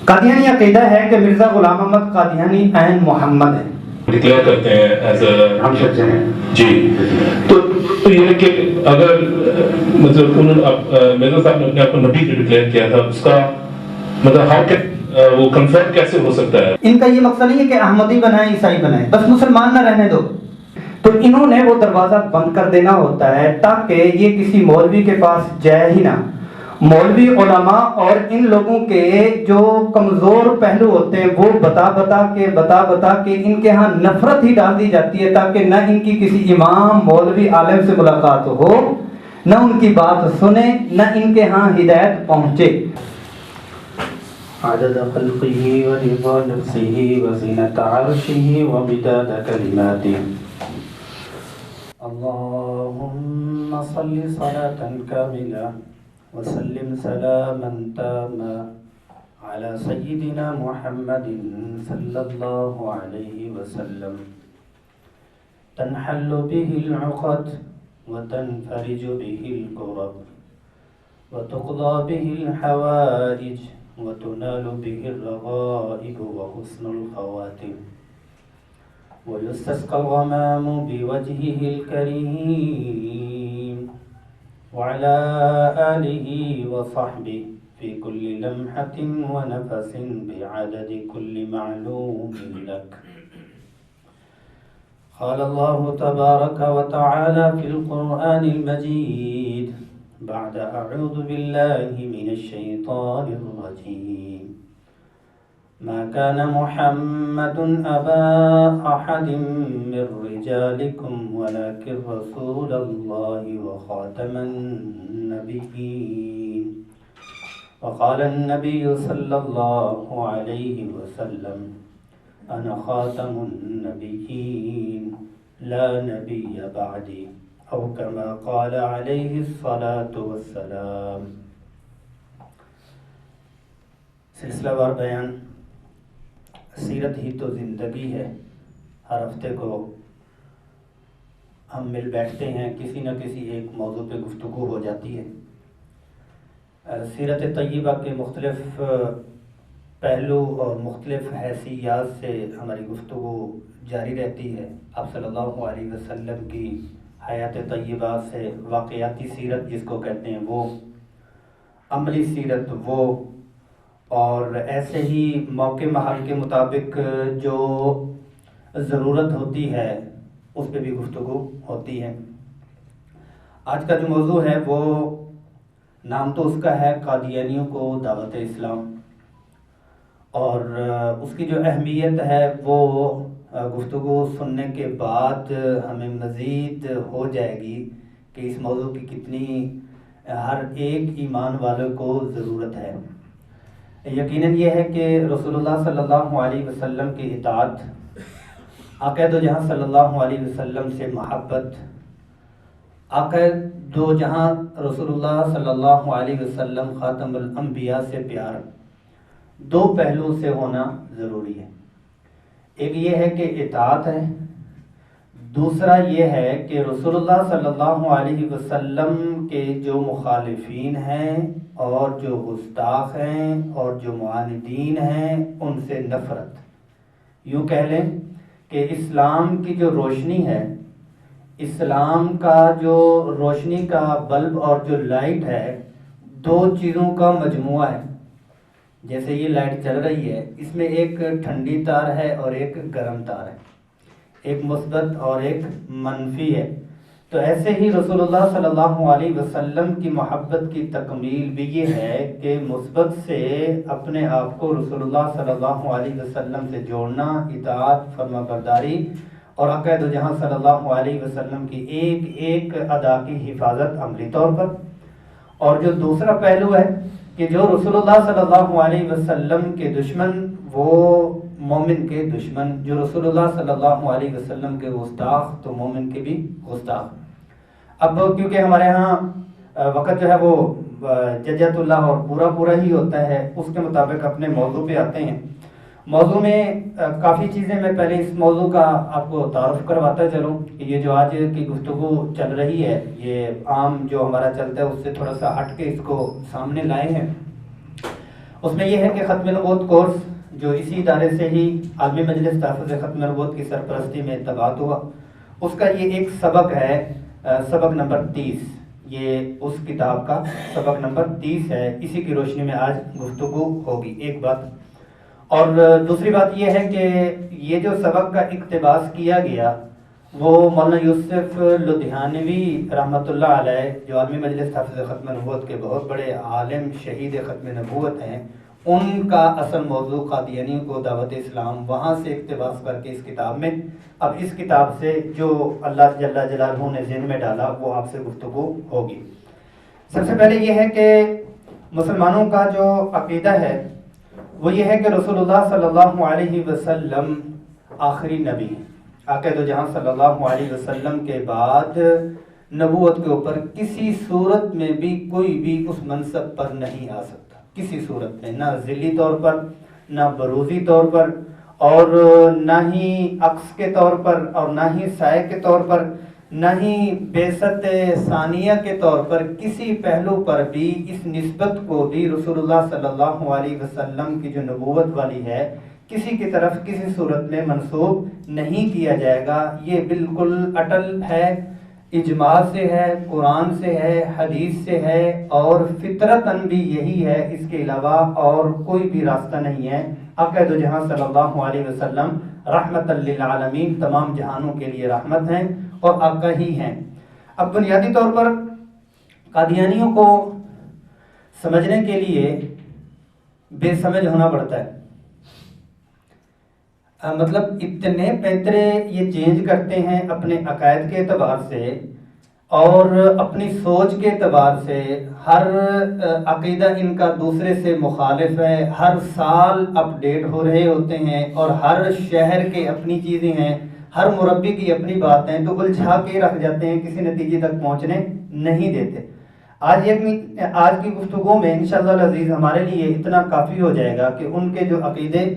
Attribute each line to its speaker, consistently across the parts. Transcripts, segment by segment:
Speaker 1: قادیانی عقیدہ ہے کہ مرزا غلام احمد قادیانی عین محمد ہیں،
Speaker 2: ڈکلیئر کرتے ہیں ایز اے
Speaker 3: ہم شخص ہیں
Speaker 2: جی. تو یہ ہے کہ اگر مطلب مرزا صاحب نے اپنے آپ کو نبی ڈکلیئر کیا تھا، اس کا مطلب ہاؤ کین وہ کنفرم کیسے ہو سکتا ہے؟
Speaker 1: ان کا یہ مقصد نہیں ہے کہ احمدی بنائیں عیسائی بنائیں، بس مسلمان نہ رہنے دو. تو انہوں نے وہ دروازہ بند کر دینا ہوتا ہے تاکہ یہ کسی مولوی کے پاس جائے ہی نہ. مولوی علماء اور ان لوگوں کے جو کمزور پہلو ہوتے ہیں وہ بتا کے ان کے ہاں نفرت ہی ڈال دی جاتی ہے تاکہ نہ ان کی کسی امام مولوی عالم سے ملاقات ہو، نہ ان کی بات سنیں، نہ ان کے ہاں ہدایت پہنچے.
Speaker 4: عدد خلقه ورضا نفسه وزنة عرشه ومداد كلماته. اللهم صل صلاة كاملة وسلم سلاما تاما على سيدنا محمد صلى الله عليه وسلم تنحل به العقد وتنفرج به الكرب وتقضى به الحوائج وتنال به الرغائب وحسن الخواتم ويستسقى الغمام بوجهه الكريم وعلى آله وصحبه في كل لمحة ونفس بعدد كل معلوم لك. قال الله تبارك وتعالى في القرآن المجيد بعد أعوذ بالله من الشيطان الرجيم ما كان محمد أبا أحد من رجالكم ولكن رسول الله وخاتم النبيين. وقال النبي صلى الله عليه وسلم أنا خاتم النبيين لا نبي بعدي أو كما قال عليه الصلاة والسلام. سلسلہ وار بیان سیرت ہی تو زندگی ہے. ہر ہفتے کو ہم مل بیٹھتے ہیں، کسی نہ کسی ایک موضوع پہ گفتگو ہو جاتی ہے. سیرت طیبہ کے مختلف پہلو اور مختلف حیثیات سے ہماری گفتگو جاری رہتی ہے. آپ صلی اللہ علیہ وسلم کی حیات طیبہ سے واقعاتی سیرت جس کو کہتے ہیں وہ، عملی سیرت وہ، اور ایسے ہی موقع محل کے مطابق جو ضرورت ہوتی ہے اس پہ بھی گفتگو ہوتی ہے. آج کا جو موضوع ہے وہ نام تو اس کا ہے قادیانیوں کو دعوت اسلام، اور اس کی جو اہمیت ہے وہ گفتگو سننے کے بعد ہمیں مزید ہو جائے گی کہ اس موضوع کی کتنی ہر ایک ایمان والے کو ضرورت ہے. یقیناً یہ ہے کہ رسول اللہ صلی اللہ علیہ وسلم کی اطاعت، آقا دو جہاں صلی اللہ علیہ وسلم سے محبت، آقا دو جہاں رسول اللہ صلی اللہ علیہ وسلم خاتم الانبیاء سے پیار، دو پہلو سے ہونا ضروری ہے. ایک یہ ہے کہ اطاعت ہے، دوسرا یہ ہے کہ رسول اللہ صلی اللہ علیہ وسلم کے جو مخالفین ہیں اور جو گستاخ ہیں اور جو معاندین ہیں ان سے نفرت. یوں کہہ لیں کہ اسلام کی جو روشنی ہے، اسلام کا جو روشنی کا بلب اور جو لائٹ ہے، دو چیزوں کا مجموعہ ہے. جیسے یہ لائٹ چل رہی ہے، اس میں ایک ٹھنڈی تار ہے اور ایک گرم تار ہے، ایک مثبت اور ایک منفی ہے. تو ایسے ہی رسول اللہ صلی اللہ علیہ وسلم کی محبت کی تکمیل بھی یہ ہے کہ مثبت سے اپنے آپ کو رسول اللہ صلی اللہ علیہ وسلم سے جوڑنا، اطاعت، فرما برداری، اور آقا دو جہاں صلی اللہ علیہ وسلم کی ایک ایک ادا کی حفاظت عملی طور پر. اور جو دوسرا پہلو ہے کہ جو رسول اللہ صلی اللہ علیہ وسلم کے دشمن وہ مومن کے دشمن، جو رسول اللہ صلی اللہ علیہ وسلم کے گستاخ تو مومن کے بھی گستاخ. اب کیونکہ ہمارے ہاں وقت جو ہے وہ ججت اللہ اور پورا ہی ہوتا ہے، اس کے مطابق اپنے موضوع پہ آتے ہیں. موضوع میں کافی چیزیں میں پہلے اس موضوع کا آپ کو تعارف کرواتا چلوں کہ یہ جو آج کی گفتگو چل رہی ہے یہ عام جو ہمارا چلتا ہے اس سے تھوڑا سا ہٹ کے اس کو سامنے لائے ہیں. اس میں یہ ہے کہ ختم نبوت کورس جو اسی ادارے سے ہی عالمی مجلس تحفظ ختم نبوت کی سرپرستی میں طباعت ہوا، اس کا یہ ایک سبق ہے، سبق نمبر 30، یہ اس کتاب کا سبق نمبر 30 ہے۔ اسی کی روشنی میں آج گفتگو ہوگی، ایک بات۔ اور دوسری بات یہ ہے کہ یہ جو سبق کا اقتباس کیا گیا وہ مولانا یوسف لدھیانوی رحمۃ اللہ علیہ، جو عالمی مجلس تحفظ ختم نبوت کے بہت بڑے عالم شہید ختم نبوت ہیں، ان کا اصل موضوع قادیانیوں کو دعوت اسلام، وہاں سے اقتباس کر کے اس کتاب میں، اب اس کتاب سے جو اللہ جل جلالہ نے ذہن میں ڈالا وہ آپ سے گفتگو ہوگی۔ سب سے پہلے یہ ہے کہ مسلمانوں کا جو عقیدہ ہے وہ یہ ہے کہ رسول اللہ صلی اللہ علیہ وسلم آخری نبی ہیں۔ آقا دو جہاں صلی اللہ علیہ وسلم کے بعد نبوت کے اوپر کسی صورت میں بھی کوئی بھی اس منصب پر نہیں آ سکتا، کسی صورت میں، نہ ذلی طور پر، نہ بروزی طور پر، اور نہ ہی عکس کے طور پر، اور نہ ہی سائے کے طور پر، نہ ہی بعثت ثانیہ کے طور پر، کسی پہلو پر بھی اس نسبت کو بھی رسول اللہ صلی اللہ علیہ وسلم کی جو نبوت والی ہے کسی کی طرف کسی صورت میں منسوب نہیں کیا جائے گا۔ یہ بالکل اٹل ہے، اجماع سے ہے، قرآن سے ہے، حدیث سے ہے، اور فطرتاً بھی یہی ہے، اس کے علاوہ اور کوئی بھی راستہ نہیں ہے۔ آقا دو جہاں صلی اللہ علیہ وسلم رحمت للعالمین، تمام جہانوں کے لیے رحمت ہیں اور آقا ہی ہیں۔ اب بنیادی طور پر قادیانیوں کو سمجھنے کے لیے بے سمجھ ہونا پڑتا ہے، مطلب اتنے پیترے یہ چینج کرتے ہیں اپنے عقائد کے اعتبار سے اور اپنی سوچ کے اعتبار سے، ہر عقیدہ ان کا دوسرے سے مخالف ہے، ہر سال اپ ڈیٹ ہو رہے ہوتے ہیں، اور ہر شہر کے اپنی چیزیں ہیں، ہر مربی کی اپنی باتیں، تو الجھا کے رکھ جاتے ہیں، کسی نتیجے تک پہنچنے نہیں دیتے۔ آج کی گفتگو میں انشاءاللہ العزیز ہمارے لیے اتنا کافی ہو جائے گا کہ ان کے جو عقیدے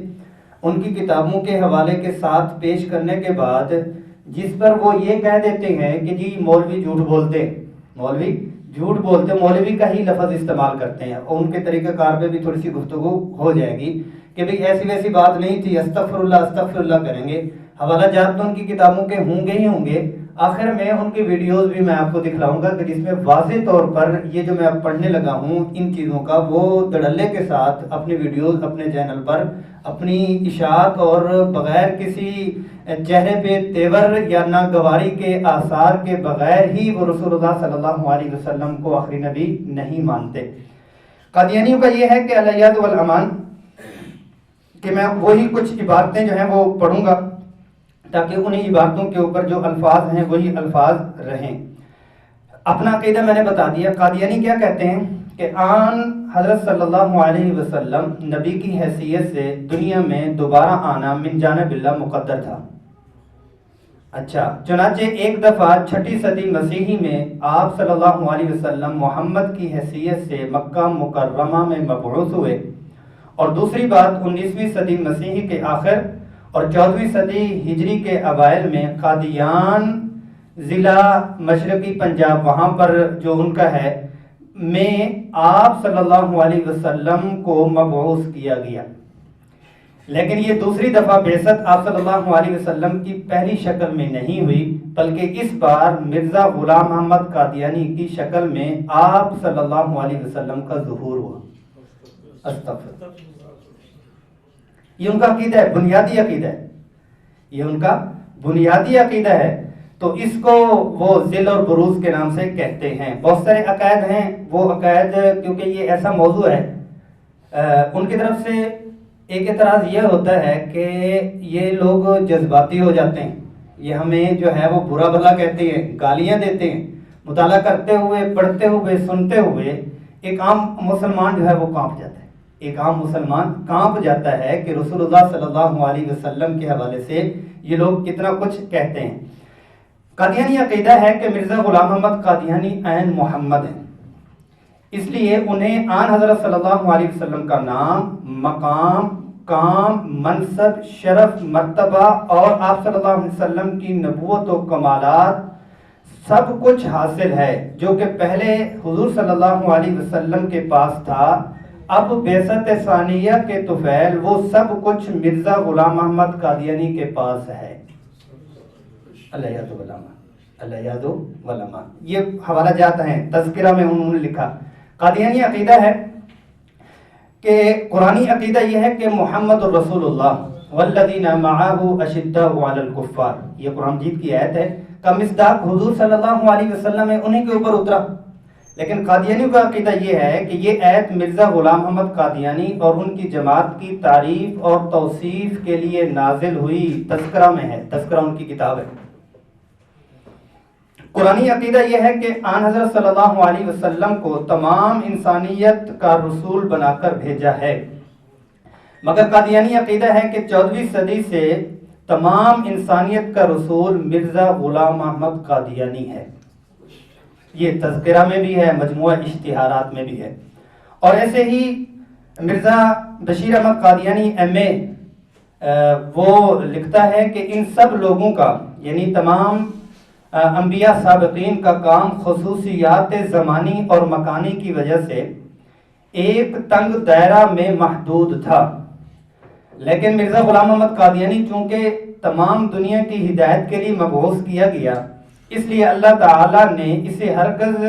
Speaker 4: ان کی کتابوں کے حوالے کے ساتھ پیش کرنے کے بعد، جس پر وہ یہ کہہ دیتے ہیں کہ جی مولوی جھوٹ بولتے، مولوی جھوٹ بولتے، مولوی کا ہی لفظ استعمال کرتے ہیں، اور ان کے طریقہ کار پہ بھی تھوڑی سی گفتگو ہو جائے گی کہ بھئی ایسی ویسی بات نہیں تھی، استغفر اللہ کریں گے۔ حوالہ جات تو ان کی کتابوں کے ہوں گے ہی ہوں گے، آخر میں ان کی ویڈیوز بھی میں آپ کو دکھلاؤں گا کہ جس میں واضح طور پر یہ جو میں اب پڑھنے لگا ہوں ان چیزوں کا، وہ دڑلے کے ساتھ اپنی ویڈیوز اپنے چینل پر اپنی اشاعت اور بغیر کسی چہرے پہ تیور یا ناگواری کے آثار کے بغیر ہی وہ رسول اللہ صلی اللہ علیہ وسلم کو آخری نبی نہیں مانتے۔ قادیانیوں کا یہ ہے کہ الیاد والامان، کہ میں وہی کچھ عبارتیں جو ہیں وہ پڑھوں گا تاکہ انہیں عبارتوں کے اوپر جو الفاظ ہیں وہی الفاظ رہیں۔ اپنا عقیدہ میں نے بتا دیا۔ قادیانی کیا کہتے ہیں کہ آن حضرت صلی اللہ علیہ وسلم نبی کی حیثیت سے دنیا میں دوبارہ آنا من جانب اللہ مقدر تھا۔ اچھا، چنانچہ ایک دفعہ 6 صدی مسیحی میں آپ صلی اللہ علیہ وسلم محمد کی حیثیت سے مکہ مکرمہ میں مبعوث ہوئے، اور دوسری بات 19ویں صدی مسیحی کے آخر اور 14ویں صدی ہجری کے اوائل میں قادیان ضلع مشرقی پنجاب، وہاں پر جو ان کا ہے، میں آپ صلی اللہ علیہ وسلم کو مبعوث کیا گیا۔ لیکن یہ دوسری دفعہ بعثت آپ صلی اللہ علیہ وسلم کی پہلی شکل میں نہیں ہوئی، بلکہ اس بار مرزا غلام محمد قادیانی کی شکل میں آپ صلی اللہ علیہ وسلم کا ظہور ہوا۔ استغفر۔ یہ ان کا عقیدہ ہے، بنیادی عقیدہ ہے، یہ ان کا بنیادی عقیدہ ہے، تو اس کو وہ ذل اور بروز کے نام سے کہتے ہیں۔ بہت سارے عقائد ہیں، وہ عقائد کیونکہ یہ ایسا موضوع ہے، ان کی طرف سے ایک اعتراض یہ ہوتا ہے کہ یہ لوگ جذباتی ہو جاتے ہیں، یہ ہمیں جو ہے وہ برا بھلا کہتے ہیں، گالیاں دیتے ہیں، مطالعہ کرتے ہوئے، پڑھتے ہوئے، سنتے ہوئے ایک عام مسلمان جو ہے وہ کانپ جاتا ہے، ایک عام مسلمان کانپ جاتا ہے کہ رسول اللہ صلی اللہ علیہ وسلم کے حوالے سے یہ لوگ کتنا کچھ کہتے ہیں۔ قادیانی عقیدہ ہے کہ مرزا غلام محمد قادیانی عین محمد ہیں، اس لیے انہیں آن حضرت صلی اللہ علیہ وسلم کا نام، مقام، کام، منصب، شرف، مرتبہ اور آپ صلی اللہ علیہ وسلم کی نبوت و کمالات سب کچھ حاصل ہے جو کہ پہلے حضور صلی اللہ علیہ وسلم کے پاس تھا،
Speaker 1: اب بعثت ثانیہ کے طفیل وہ سب کچھ مرزا غلام محمد قادیانی کے پاس ہے۔ الیاد علماء یہ حوالہ جات ہیں، تذکرہ میں انہوں نے لکھا۔ قادیانی عقیدہ ہے کہ قرآنی عقیدہ یہ ہے کہ محمد الرسول اللہ والذین معہ اشداء علی الکفار، یہ قرآن مجید کی آیت ہے، کا مصداق حضور صلی اللہ علیہ وسلم ہے، انہی کے اوپر اترا۔ لیکن قادیانیوں کا عقیدہ یہ ہے کہ یہ آیت مرزا غلام محمد قادیانی اور ان کی جماعت کی تعریف اور توصیف کے لیے نازل ہوئی، تذکرہ میں ہے، تذکرہ ان کی کتاب ہے۔ قرآنی عقیدہ یہ ہے کہ آن حضرت صلی اللہ علیہ وسلم کو تمام انسانیت کا رسول بنا کر بھیجا ہے، مگر قادیانی عقیدہ ہے کہ 14ویں صدی سے تمام انسانیت کا رسول مرزا غلام محمد قادیانی ہے۔ یہ تذکرہ میں بھی ہے، مجموعہ اشتہارات میں بھی ہے۔ اور ایسے ہی مرزا بشیر احمد قادیانی ایم.اے وہ لکھتا ہے کہ ان سب لوگوں کا یعنی تمام انبیاء سابقین کا کام خصوصیات زمانی اور مکانی کی وجہ سے ایک تنگ دائرہ میں محدود تھا، لیکن مرزا غلام محمد قادیانی چونکہ تمام دنیا کی ہدایت کے لیے مبعوث کیا گیا، اس لیے اللہ تعالیٰ نے اسے ہرگز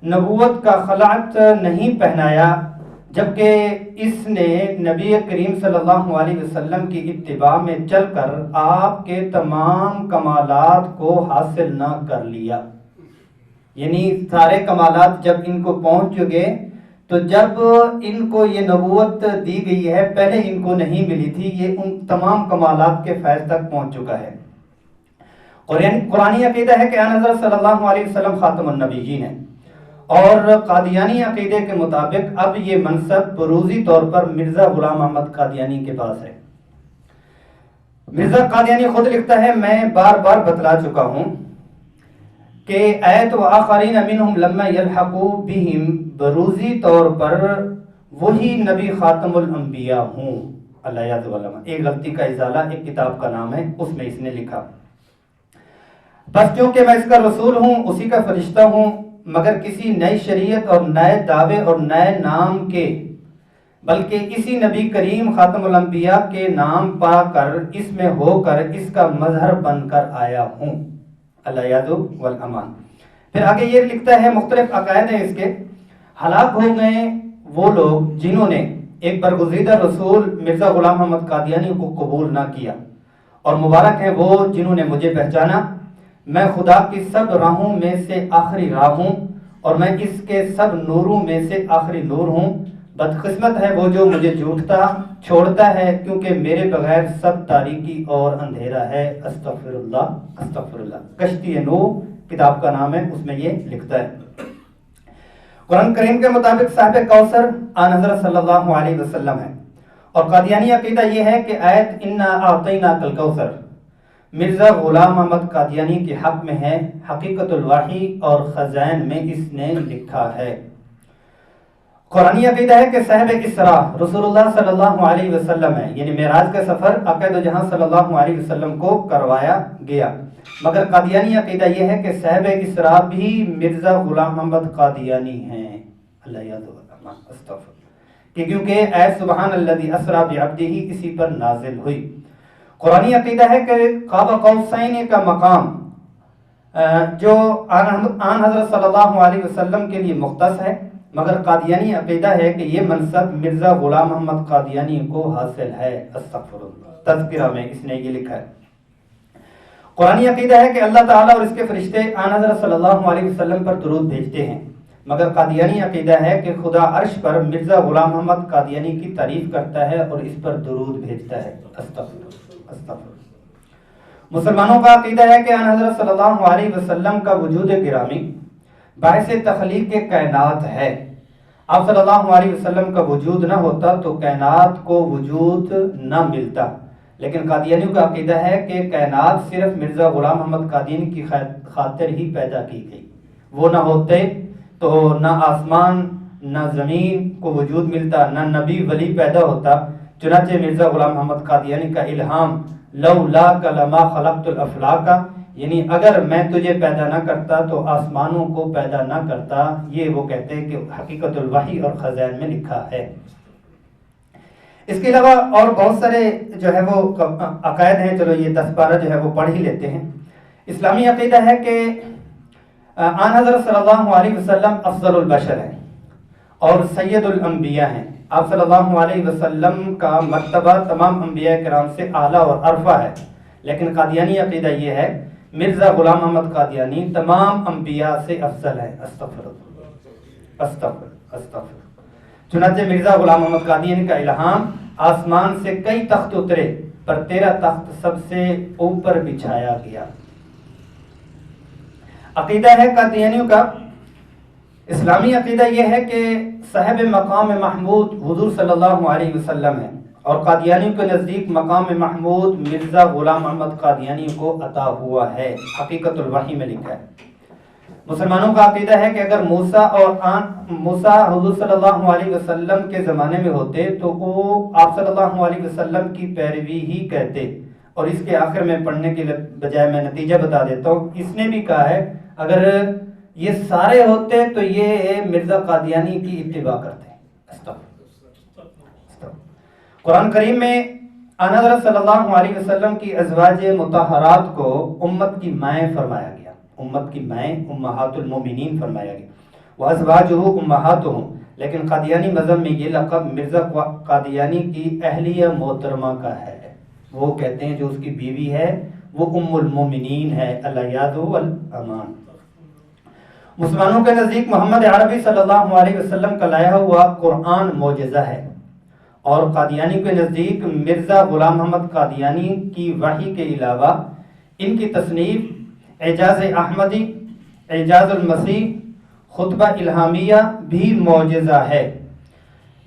Speaker 1: نبوت کا خلعت نہیں پہنایا، جبکہ اس نے نبی کریم صلی اللہ علیہ وسلم کی اتباع میں چل کر آپ کے تمام کمالات کو حاصل نہ کر لیا۔ یعنی سارے کمالات جب ان کو پہنچ چکے تو جب ان کو یہ نبوت دی گئی ہے، پہلے ان کو نہیں ملی تھی، یہ ان تمام کمالات کے فیض تک پہنچ چکا ہے۔ قرآنی عقیدہ ہے کہ آن حضرت صلی اللہ علیہ وسلم خاتم النبیین ہے، اور قادیانی عقیدے کے مطابق اب یہ منصب بروزی طور پر مرزا غلام محمد قادیانی کے پاس ہے۔ مرزا قادیانی خود لکھتا ہے، میں بار بار بتلا چکا ہوں کہ ایت و آخرین منہم لما یلحقوا بہم، بروزی طور پر وہی نبی خاتم الانبیاء ہوں۔ الیاد علماء، ایک غلطی کا ازالہ ایک کتاب کا نام ہے، اس میں اس نے لکھا، بس چونکہ میں اس کا رسول ہوں، اسی کا فرشتہ ہوں، مگر کسی نئی شریعت اور نئے دعوے اور نئے نام کے، بلکہ اسی نبی کریم خاتم الانبیاء کے نام پا کر اس میں ہو کر اس کا مظہر بن کر آیا ہوں۔ الیاد والامان۔ پھر آگے یہ لکھتا ہے، مختلف عقائد ہیں اس کے، ہلاک ہو گئے وہ لوگ جنہوں نے ایک برگزیدہ رسول مرزا غلام محمد قادیانی کو قبول نہ کیا، اور مبارک ہیں وہ جنہوں نے مجھے پہچانا۔ میں خدا کی سب راہوں میں سے آخری راہ ہوں، اور میں اس کے سب نوروں میں سے آخری نور ہوں۔ بدقسمت ہے وہ جو مجھے جھوٹتا چھوڑتا ہے، کیونکہ میرے بغیر سب تاریکی اور اندھیرا ہے۔ استغفر اللہ استغفر اللہ۔ کشتی نوح کتاب کا نام ہے، اس میں یہ لکھتا ہے۔ قرآن کریم کے مطابق صاحب کوثر آن حضرت صلی اللہ علیہ وسلم ہے، اور قادیانی عقیدہ یہ ہے کہ آیت انا اعطیناک الکوثر مرزا غلام محمد قادیانی کے حق میں ہے۔ حقیقت الوحی اور خزائن میں اس نے لکھا ہے۔ قرآنی عقیدہ ہے کہ صاحب اسراء رسول اللہ صلی اللہ علیہ وسلم ہے، یعنی معراج کا سفر عقائد و جہاں صلی اللہ علیہ وسلم کو کروایا گیا، مگر قادیانی عقیدہ یہ ہے کہ صاحب اسراء بھی مرزا غلام محمد قادیانی ہیں۔ اللہ یاد ہوگا، استغفر، کہ کیونکہ اے سبحان الذی اسریٰ بعبدہ اسی پر نازل ہوئی۔ قرآنی عقیدہ ہے کہ قاب قوسین کا مقام جو آن حضرت صلی اللہ علیہ وسلم کے لیے مختص ہے، مگر قادیانی عقیدہ ہے کہ یہ منصب مرزا غلام محمد قادیانی کو حاصل ہے۔ استغفر اللہ، تذکرہ میں اس نے یہ لکھا ہے۔ قرآنی عقیدہ ہے کہ اللہ تعالیٰ اور اس کے فرشتے آن حضرت صلی اللہ علیہ وسلم پر درود بھیجتے ہیں، مگر قادیانی عقیدہ ہے کہ خدا عرش پر مرزا غلام محمد قادیانی کی تعریف کرتا ہے اور اس پر درود بھیجتا ہے۔ استغفر۔ مسلمانوں کا عقیدہ ہے کہ آن حضرت صلی اللہ علیہ وسلم کا وجود گرامی باعث تخلیق کائنات ہے۔ آپ صلی اللہ علیہ وسلم کا وجود نہ ہوتا تو کائنات کو وجود نہ ملتا، لیکن قادیانیوں کا عقیدہ ہے کہ کائنات صرف مرزا غلام محمد قادیانی کی خاطر ہی پیدا کی گئی، وہ نہ ہوتے تو نہ آسمان نہ زمین کو وجود ملتا، نہ نبی ولی پیدا ہوتا۔ چنانچہ مرزا غلام محمد قادیانی کا الہام لولاک لما خلقت الافلاک،
Speaker 4: یعنی اگر میں تجھے پیدا نہ کرتا تو آسمانوں کو پیدا نہ کرتا، یہ وہ کہتے ہیں کہ حقیقت الوحی اور خزائن میں لکھا ہے۔ اس کے علاوہ اور بہت سارے جو ہے وہ عقائد ہیں، چلو یہ 10-12 جو ہے وہ پڑھ ہی لیتے ہیں۔ اسلامی عقیدہ ہے کہ آن حضرت صلی اللہ علیہ وسلم افضل البشر ہیں اور سید الانبیاء ہیں۔ آپ صلی اللہ علیہ وسلم کا مرتبہ تمام انبیاء کرام سے اعلیٰ اور عرفہ ہے، لیکن قادیانی عقیدہ یہ ہے مرزا غلام احمد قادیانی تمام انبیاء سے افضل ہے۔ استغفر۔ چنانچہ مرزا غلام احمد قادیانی کا الہام آسمان سے کئی تخت اترے پر تیرا تخت سب سے اوپر بچھایا گیا۔ عقیدہ ہے قادیانیوں کا، اسلامی عقیدہ یہ ہے کہ صاحب مقام محمود حضور صلی اللہ علیہ وسلم ہے، اور قادیانیوں کے نزدیک مقام محمود مرزا غلام احمد قادیانی کو عطا ہوا ہے، حقیقت الوحی میں لکھا ہے۔ مسلمانوں کا عقیدہ ہے کہ اگر موسیٰ حضور صلی اللہ علیہ وسلم کے زمانے میں ہوتے تو وہ آپ صلی اللہ علیہ وسلم کی پیروی ہی کہتے، اور اس کے آخر میں پڑھنے کے بجائے میں نتیجہ بتا دیتا ہوں۔ اس نے بھی کہا ہے اگر یہ سارے ہوتے تو یہ مرزا قادیانی کی اتباع کرتے۔ قرآن کریم میں آن حضرت صلی اللہ علیہ وسلم کی ازواج مطہرات کو امت کی مائیں فرمایا گیا، امت کی مائیں امہات المومنین فرمایا گیا، وازواجہ امہاتہم، لیکن قادیانی مذہب میں یہ لقب مرزا قادیانی کی اہلیہ محترمہ کا ہے۔ وہ کہتے ہیں جو اس کی بیوی ہے وہ ام المومنین ہے، الیاذ والامان۔ مسلمانوں کے نزدیک محمد عربی صلی اللہ علیہ وسلم کا لایا ہوا قرآن معجزہ ہے، اور قادیانی کے نزدیک مرزا غلام احمد قادیانی کی وحی کے علاوہ ان کی تصنیف اعجاز احمدی، اعجاز المسیح، خطبہ الہامیہ بھی معجزہ ہے۔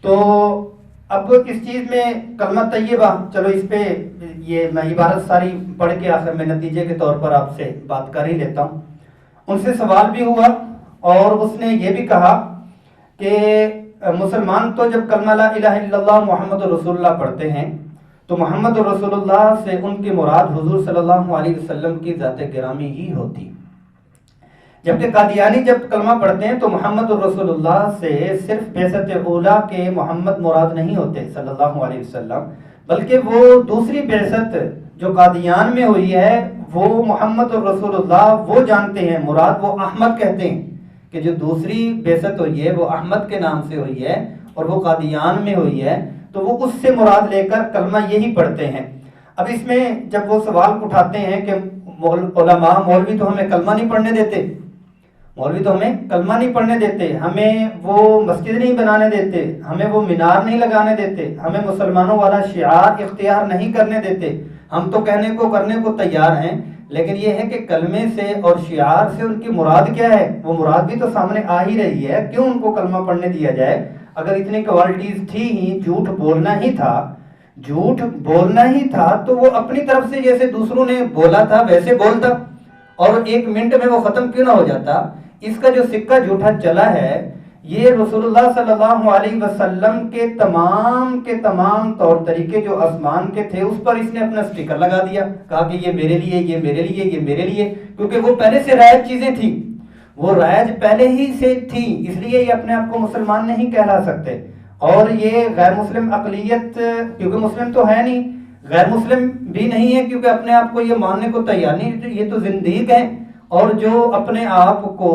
Speaker 4: تو اب اس چیز میں کلمہ طیبہ، چلو اس پہ یہ میں عبارت ساری پڑھ کے آخر میں نتیجے کے طور پر آپ سے بات کر ہی لیتا ہوں۔ ان سے سوال بھی ہوا اور اس نے یہ بھی کہا کہ مسلمان تو جب کلمہ لا الہ الا اللہ محمد رسول اللہ پڑھتے ہیں تو محمد رسول اللہ سے ان کی مراد حضور صلی اللہ علیہ وسلم کی ذات گرامی ہی ہوتی، جبکہ قادیانی جب کلمہ پڑھتے ہیں تو محمد رسول اللہ سے صرف بعثت اولیٰ کے محمد مراد نہیں ہوتے صلی اللہ علیہ وسلم، بلکہ وہ دوسری بعثت جو قادیان میں ہوئی ہے وہ محمد رسول اللہ وہ جانتے ہیں، مراد وہ احمد کہتے ہیں کہ جو دوسری بعثت ہوئی ہے وہ احمد کے نام سے ہوئی ہے اور وہ قادیان میں ہوئی ہے، تو وہ اس سے مراد لے کر کلمہ یہی پڑھتے ہیں۔ اب اس میں جب وہ سوال اٹھاتے ہیں کہ علماء مولوی تو ہمیں کلمہ نہیں پڑھنے دیتے، مولوی تو ہمیں کلمہ نہیں پڑھنے دیتے، ہمیں وہ مسجد نہیں بنانے دیتے، ہمیں وہ مینار نہیں لگانے دیتے، ہمیں مسلمانوں والا شعار اختیار نہیں کرنے دیتے، ہم تو کہنے کو کرنے کو تیار ہیں، لیکن یہ ہے کہ کلمے سے اور شعار سے ان کی مراد کیا ہے، وہ مراد بھی تو سامنے آ ہی رہی ہے، کیوں ان کو کلمہ پڑھنے دیا جائے؟ اگر اتنی کوالٹیز تھی ہی، جھوٹ بولنا ہی تھا، جھوٹ بولنا ہی تھا تو وہ اپنی طرف سے جیسے دوسروں نے بولا تھا ویسے بولتا، اور 1 منٹ میں وہ ختم کیوں نہ ہو جاتا؟ اس کا جو سکہ جھوٹا چلا ہے یہ رسول اللہ صلی اللہ علیہ وسلم کے تمام طور طریقے جو آسمان کے تھے اس پر اس نے اپنا سٹیکر لگا دیا، کہا کہ یہ میرے لیے، یہ میرے لیے، یہ میرے لیے، کیونکہ وہ پہلے سے رائج چیزیں تھیں، وہ رائج پہلے ہی سے تھی، اس لیے یہ اپنے آپ کو مسلمان نہیں کہلا سکتے۔ اور یہ غیر مسلم اقلیت کیونکہ مسلم تو ہے نہیں، غیر مسلم بھی نہیں ہے کیونکہ اپنے آپ کو یہ ماننے کو تیار نہیں، یہ تو زندیق ہیں، اور جو اپنے آپ کو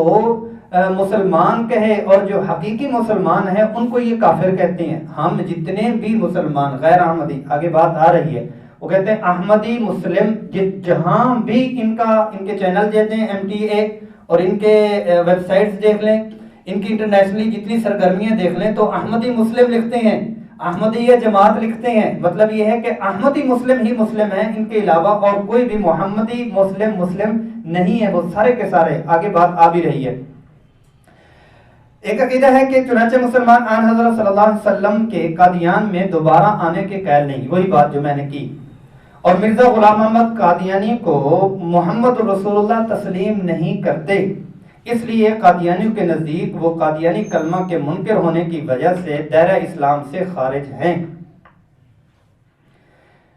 Speaker 4: مسلمان کہے اور جو حقیقی مسلمان ہیں ان کو یہ کافر کہتے ہیں۔ ہم جتنے بھی مسلمان غیر احمدی، آگے بات آ رہی ہے، وہ کہتے ہیں احمدی مسلم، جہاں بھی ان کے چینل دیتے ہیں MTA اور ان کے ویب سائٹس دیکھ لیں، ان کی انٹرنیشنلی جتنی سرگرمیاں دیکھ لیں تو احمدی مسلم لکھتے ہیں، احمدیہ جماعت لکھتے ہیں، مطلب یہ ہے کہ احمدی مسلم ہی مسلم ہیں، ان کے علاوہ اور کوئی بھی محمدی مسلم نہیں ہے، وہ سارے کے سارے۔ آگے بات آ بھی رہی ہے۔ ایک عقیدہ ہے کہ چنانچہ مسلمان آن حضرت صلی اللہ علیہ وسلم کے قادیان میں دوبارہ آنے کے قائل نہیں، وہی بات جو میں نے کی، اور مرزا غلام احمد قادیانی کو محمد رسول اللہ تسلیم نہیں کرتے، اس لیے قادیانیوں کے نزدیک وہ قادیانی کلمہ کے منکر ہونے کی وجہ سے دائرہ اسلام سے خارج ہیں۔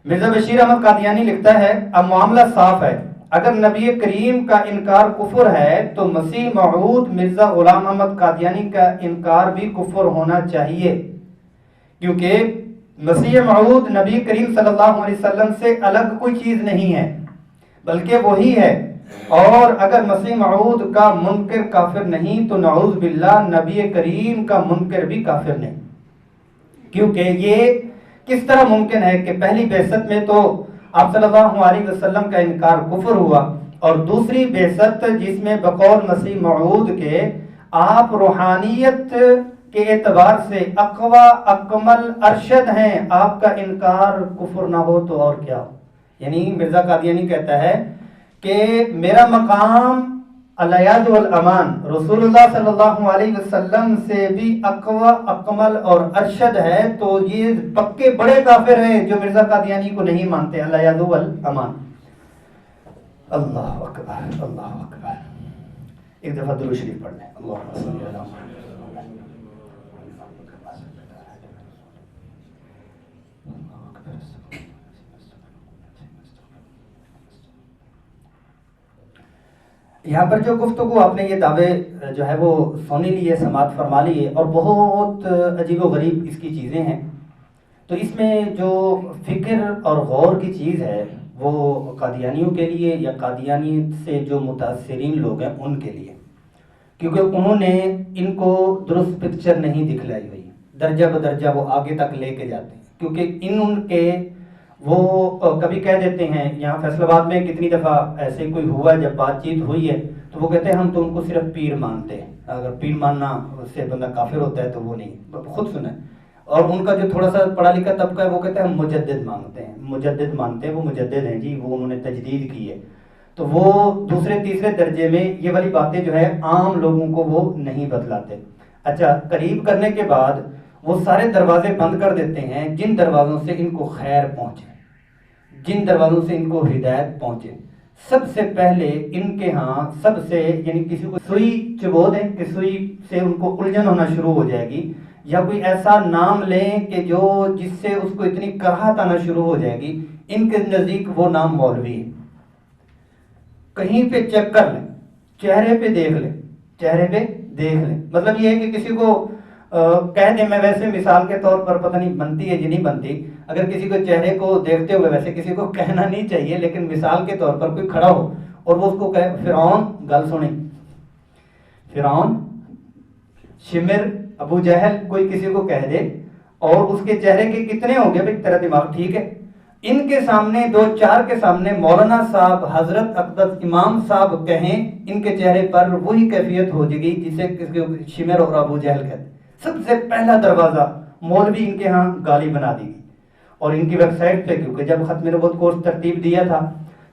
Speaker 4: مرزا بشیر احمد قادیانی لکھتا ہے اب معاملہ صاف ہے،
Speaker 1: اگر نبی کریم کا انکار کفر ہے تو مسیح موعود مرزا غلام احمد قادیانی کا انکار بھی کفر ہونا چاہیے، کیونکہ مسیح موعود نبی کریم صلی اللہ علیہ وسلم سے الگ کوئی چیز نہیں ہے بلکہ وہی ہے۔ اور اگر مسیح موعود کا منکر کافر نہیں تو نعوذ باللہ نبی کریم کا منکر بھی کافر نہیں، کیونکہ یہ کس طرح ممکن ہے کہ پہلی بعثت میں تو آپ صلی اللہ علیہ وسلم کا انکار کفر ہوا، اور دوسری بعثت جس میں بقول مسیح موعود کے آپ روحانیت کے اعتبار سے اقوی اکمل ارشد ہیں، آپ کا انکار کفر نہ ہو تو اور کیا ہو۔ یعنی مرزا قادیانی کہتا ہے کہ میرا مقام الیاذ والامان رسول اللہ صلی اللہ علیہ وسلم سے بھی اقوی اکمل اور ارشد ہے، تو یہ پکے بڑے کافر ہیں جو مرزا قادیانی کو نہیں مانتے، الیاذ والامان۔ اللہ اکبر اللہ اکبر۔ ایک دفعہ درود شریف پڑھ لیں، اللہم صلی علی محمد۔ یہاں پر جو گفتگو آپ نے یہ دعوے جو ہے وہ سنی لیے، سماعت فرما لیے، اور بہت عجیب و غریب اس کی چیزیں ہیں، تو اس میں جو فکر اور غور کی چیز ہے وہ قادیانیوں کے لیے یا قادیانی سے جو متاثرین لوگ ہیں ان کے لیے، کیونکہ انہوں نے ان کو درست پکچر نہیں دکھلائی ہوئی، درجہ بدرجہ وہ آگے تک لے کے جاتے ہیں، کیونکہ ان کے وہ کبھی کہہ دیتے ہیں، یہاں فیصل آباد میں کتنی دفعہ ایسے کوئی ہوا جب بات چیت ہوئی ہے تو وہ کہتے ہیں ہم تو ان کو صرف پیر مانتے ہیں، اگر پیر ماننا سے بندہ کافر ہوتا ہے تو وہ نہیں، خود سنیں۔ اور ان کا جو تھوڑا سا پڑھا لکھا طبقہ ہے وہ کہتے ہیں ہم مجدد مانتے ہیں، مجدد مانتے ہیں، وہ مجدد ہیں جی، وہ انہوں نے تجدید کی ہے، تو وہ دوسرے تیسرے درجے میں یہ والی باتیں جو ہے عام لوگوں کو وہ نہیں بتلاتے۔ اچھا، قریب کرنے کے بعد وہ سارے دروازے بند کر دیتے ہیں جن دروازوں سے ان کو خیر پہنچے، جن دروازوں سے ان کو ہدایت پہنچے۔ سب سے پہلے ان کے ہاں سب سے، یعنی کسی کو سوئی چبو دیں کہ سوئی سے ان کو الجھن ہونا شروع ہو جائے گی، یا کوئی ایسا نام لیں کہ جو جس سے اس کو اتنی کراہت آنا شروع ہو جائے گی، ان کے نزدیک وہ نام مولوی ہے۔ کہیں پہ چیک کر لیں، چہرے پہ دیکھ لیں، چہرے پہ دیکھ لیں، مطلب یہ ہے کہ کسی کو کہہ دیں، میں ویسے مثال کے طور پر پتہ نہیں بنتی ہے یا نہیں بنتی، اگر کسی کو چہرے کو دیکھتے ہوئے، ویسے کسی کو کہنا نہیں چاہیے لیکن مثال کے طور پر کوئی کھڑا ہو اور وہ اس کو کہے فرعون، گل سنیں، فرعون، شمر، ابو جہل، کوئی کسی کو کہہ دے اور اس کے چہرے کے کتنے ہوں گے بھائی، تیرا دماغ ٹھیک ہے؟ ان کے سامنے، دو چار کے سامنے مولانا صاحب، حضرت اقدس امام صاحب کہیں، ان کے چہرے پر وہی کیفیت ہو جائے گی جسے شمر اور ابو جہل کہتے ہیں۔ سب سے پہلا دروازہ مولوی ان کے ہاں گالی بنا دی گئی، اور ان کی ویب سائٹ پہ، کیونکہ جب ختم نبوت کورس ترتیب دیا تھا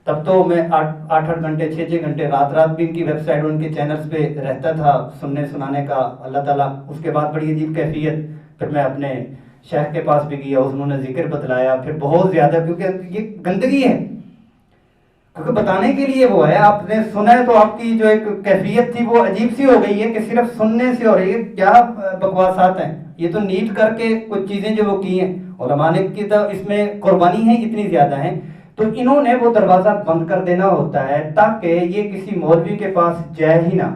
Speaker 1: تب تو میں 8 گھنٹے 6 گھنٹے رات بھی ان کی ویب سائٹ اور ان کے چینلز پہ رہتا تھا سننے سنانے کا، اللہ تعالیٰ اس کے بعد بڑی عجیب کیفیت، پھر میں اپنے شیخ کے پاس بھی گیا، انہوں نے ذکر بتلایا، پھر بہت زیادہ، کیونکہ یہ گندگی ہے، کیونکہ بتانے کے لیے وہ ہے، آپ نے سنا ہے تو آپ کی جو ایک کیفیت تھی وہ عجیب سی ہو گئی ہے کہ صرف سننے سے ہو رہی ہے، کیا بکواسات ہیں یہ، تو نیٹ کر کے کچھ چیزیں جو وہ کی ہیں علماء نے کی، تو اس میں قربانی ہیں اتنی زیادہ ہیں، تو انہوں نے وہ دروازہ بند کر دینا ہوتا ہے تاکہ یہ کسی مولوی کے پاس جائے ہی نہ۔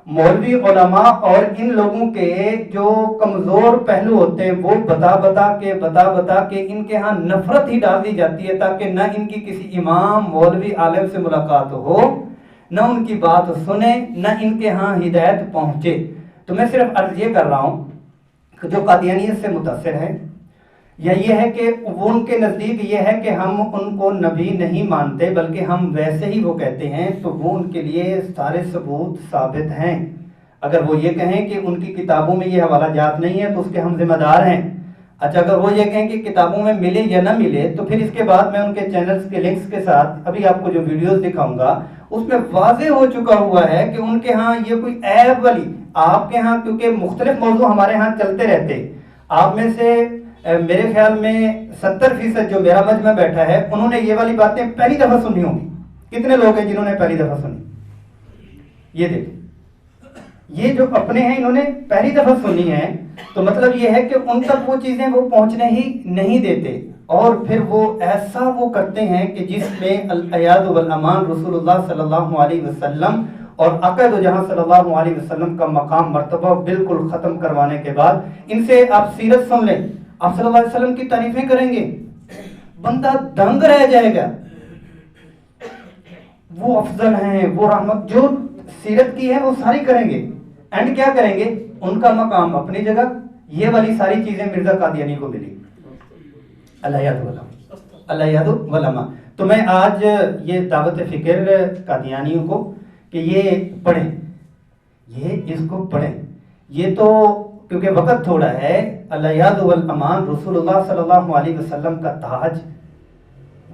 Speaker 1: مولوی علماء اور ان لوگوں کے جو کمزور پہلو ہوتے ہیں وہ بتا کے ان کے ہاں نفرت ہی ڈال دی جاتی ہے، تاکہ نہ ان کی کسی امام مولوی عالم سے ملاقات ہو، نہ ان کی بات سنے، نہ ان کے ہاں ہدایت پہنچے۔ تو میں صرف عرض یہ کر رہا ہوں کہ جو قادیانیت سے متاثر ہے، یا یہ ہے کہ وہ ان کے نزدیک یہ ہے کہ ہم ان کو نبی نہیں مانتے بلکہ ہم ویسے ہی وہ کہتے ہیں، تو وہ ان کے لیے سارے ثبوت ثابت ہیں۔ اگر وہ یہ کہیں کہ ان کی کتابوں میں یہ حوالہ جات نہیں ہے تو اس کے ہم ذمہ دار ہیں۔ اچھا، اگر وہ یہ کہیں کہ کتابوں میں ملے یا نہ ملے تو پھر اس کے بعد میں ان کے چینلز کے لنکس کے ساتھ ابھی آپ کو جو ویڈیوز دکھاؤں گا اس میں واضح ہو چکا ہوا ہے کہ ان کے ہاں یہ کوئی عیب والی، آپ کے ہاں کیونکہ مختلف موضوع ہمارے ہاں چلتے رہتے، آپ میں سے میرے خیال میں 70% جو میرا مجمع بیٹھا ہے انہوں نے یہ والی باتیں پہلی دفعہ سنی ہوں گی۔ کتنے لوگ ہیں جنہوں نے پہلی دفعہ سنی؟ یہ دیکھیں، یہ جو اپنے ہیں انہوں نے پہلی دفعہ سنی ہے، تو مطلب یہ ہے کہ ان تک وہ چیزیں وہ پہنچنے ہی نہیں دیتے، اور پھر وہ ایسا وہ کرتے ہیں کہ جس میں الایاد والامان رسول اللہ صلی اللہ علیہ وسلم اور عقد و جہاں صلی اللہ علیہ وسلم کا مقام مرتبہ بالکل ختم کروانے کے بعد ان سے آپ سیرت سن لیں، آپ صلی اللہ علیہ وسلم کی تعریفیں کریں گے، بندہ دنگ رہ جائے گا. وہ افضل ہیں، وہ رحمت، جو سیرت کی ہے وہ ساری کریں گے. اینڈ کیا کریں گے؟ ان کا مقام اپنی جگہ، یہ والی ساری چیزیں مرزا قادیانی کو ملی. اللہ یاد علماء. تو میں آج یہ دعوت فکر قادیانیوں کو کہ یہ پڑھیں، یہ اس کو پڑھیں. یہ تو کیونکہ وقت تھوڑا ہے، اللہ یاد والامان رسول اللہ صلی اللہ علیہ وسلم کا تاج،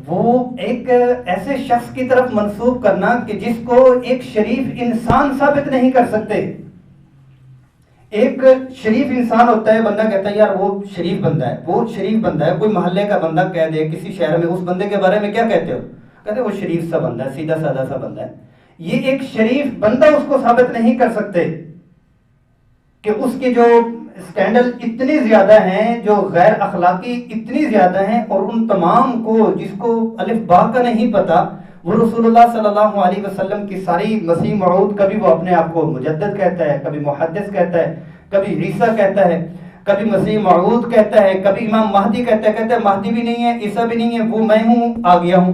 Speaker 1: وہ ایک ایسے شخص کی طرف منسوب کرنا کہ جس کو ایک شریف انسان ثابت نہیں کر سکتے. ایک شریف انسان ہوتا ہے، بندہ کہتا ہے یار وہ شریف بندہ ہے، وہ شریف بندہ ہے. کوئی محلے کا بندہ کہہ دے کسی شہر میں، اس بندے کے بارے میں کیا کہتے ہو؟ کہتے وہ شریف سا بندہ ہے، سیدھا سادہ سا بندہ ہے. یہ ایک شریف بندہ اس کو ثابت نہیں کر سکتے کہ اس کی جو اسکینڈل اتنی زیادہ ہیں، جو غیر اخلاقی اتنی زیادہ ہیں، اور ان تمام کو جس کو الف با کا نہیں پتا، وہ رسول اللہ صلی اللہ علیہ وسلم کی ساری مسیح موعود، کبھی وہ اپنے آپ کو مجدد کہتا ہے، کبھی محدث کہتا ہے، کبھی عیسیٰ کہتا ہے، کبھی مسیح موعود کہتا ہے، کبھی امام مہدی کہتا ہے. کہتا ہے مہدی بھی نہیں ہے، عیسیٰ بھی نہیں ہے، وہ میں ہوں، آ گیا ہوں.